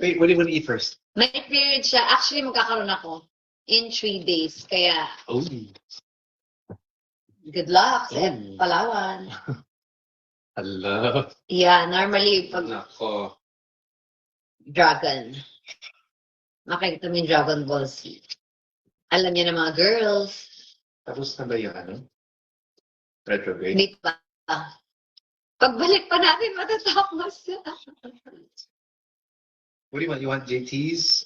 Wait, what do you want to eat first? May period siya. Actually, magkakaroon ako in 3 days. Kaya, Oh. good luck sa Oh. Palawan. Hello. Yeah, normally, pag Nako. dragon, makikita mo yung Dragon Ball Z. Alam niya ng mga girls. Tapos na ba yung ano? Retrograde? Hindi pa. Pagbalik pa natin, matatapos. What do you want? You want JT's?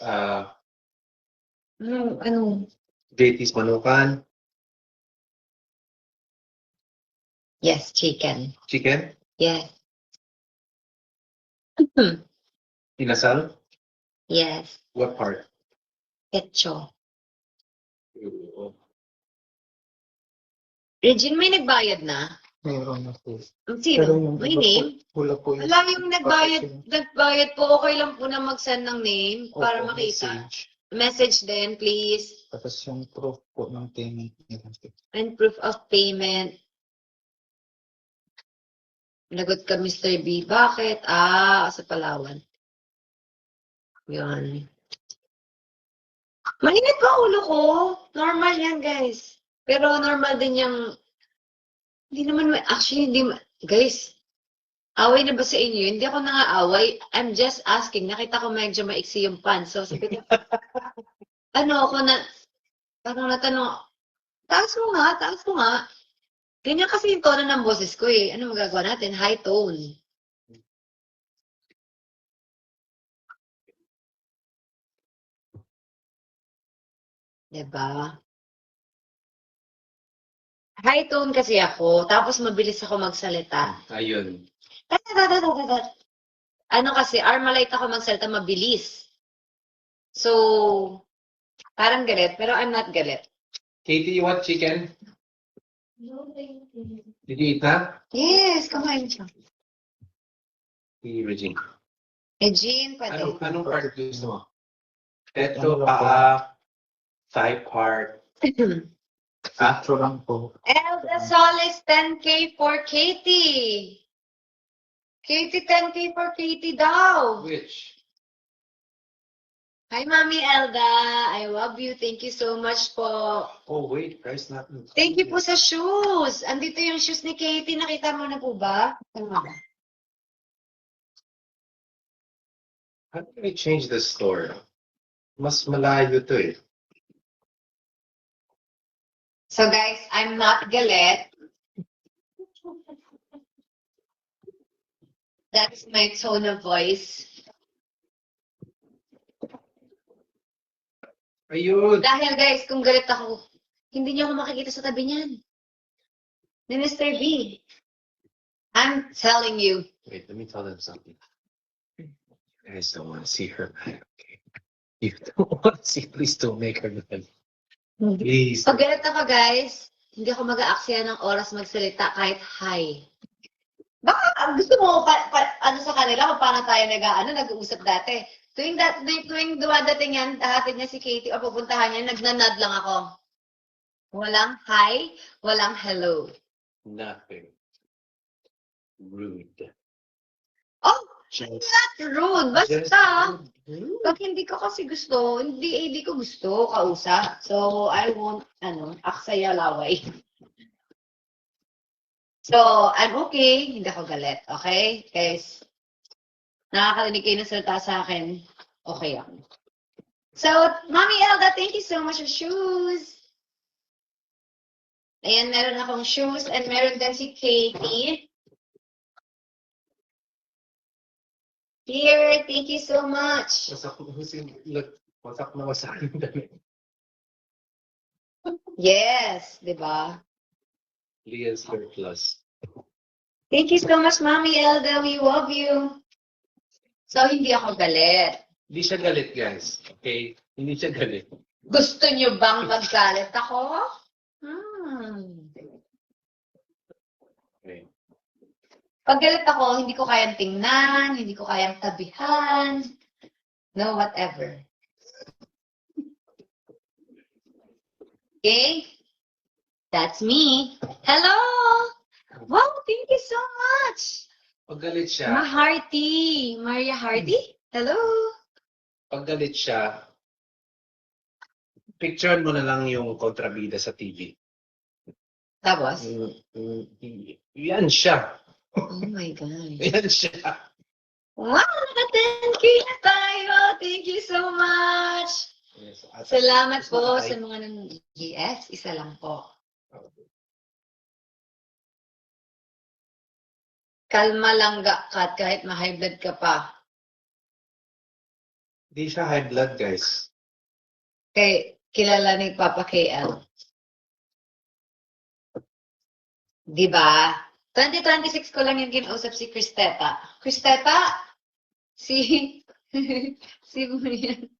Ano? JT's Manukan? Yes, chicken. Chicken? Yes. Inasal? Yes. What part? Ketcho. Oh. Regine, may nagbayad na? Mayroon na po. Sino? yung May iba name? po, wala po Wala yung nagbayad po. Okay lang po na mag-send ng name para Opo, makita. message. Message din, please. Tapos yung proof po ng payment nila. And proof of payment. Nagot ka, Mr. B. Bakit? Sa Palawan. Yun. Mainit ba ulo ko? Normal yan, guys. Pero normal din yung... Hindi naman... Actually, hindi... Guys, away na ba sa inyo? Hindi ako nang-aaway. I'm just asking. Nakita ko medyo maiksi yung pants. So, sabi ko... ako na... Parang natanong... Taas mo nga. Ganyan kasi yung tono ng boses ko eh. Ano magagawa natin? High tone. Diba? High tone kasi ako, tapos mabilis ako magsalita. Ayun. Ano kasi, Armalite ako magsalita, mabilis. So, parang galit, pero I'm not galit. Katie, you want chicken? Did you eat that? Yes, kumain siya. Regine. Regine, pati. Anong part gusto mo? Ito, Ano lang po? paa, thigh part. Intro lang po. Elda Solis, 10K for Katie. Katie, 10K for Katie daw. Which? Hi, Mami Elda. I love you. Thank you so much po. Oh, wait, price not. Thank you po sa shoes. Andito yung shoes ni Katie. Nakita mo na po ba? Tama ba? How do I change the store? Mas malayo to eh. So guys, I'm not galit. That's my tone of voice. Ayun! Dahil guys, kung galit ako, hindi niyo ako makikita sa tabi niyan. Ni Mr. B. I'm telling you. Wait, let me tell them something. You guys don't want to see her mad, okay? You don't want to see, please don't make her mad. Please. Pag galit ako guys, hindi ako mag-aaksaya ng oras magsalita kahit hi. Baka gusto mo ano sa kanila kung paano tayo nag-uusap dati. Tuwing dumadating yan, hahatid niya si Katie o pupuntahan niya, nagnanad lang ako. Walang hi, walang hello. Nothing. Rude. Oh, Just, not rude. just Basta, rude. pag hindi ko kasi gusto, hindi ko gusto kausap. So, I won't, aksaya laway. So, I'm okay. Hindi ako galit. Okay? Guys, nakakarinig kayo ng salita sa akin. Okay ako. So, Mami Elda, thank you so much for shoes. Ayan, meron akong shoes and meron din si Katie. Here, thank you so much. Wasak na wasak yung damit. Yes, di ba? Leah's surplus. Thank you so much, Mami Elda. We love you. So, hindi ako galit. Hindi siya galit, guys. Okay? Hindi siya galit. Gusto niyo bang maggalit ako? Okay. Pag galit ako, hindi ko kayang tingnan, hindi ko kayang tabihan. No, whatever. Okay? That's me. Hello! Wow, thank you so much. Pag galit siya, Maharty. Maria Hardy? Hello? pag galit siya, picturean mo na lang yung kontrabida sa TV. Tapos, Yan siya. oh my God. Yan siya. Wow, naka-10K na tayo. Thank you so much. Yes, Salamat Mas po makatay. sa mga yes, isa lang po. Kalma lang Kat, kahit ma-high blood ka pa. Hindi siya high blood, guys. Kay kilala ni Papa KL. Di ba? 2026 ko lang yung kinausap si Cristeta. Cristeta? Si si mo yan.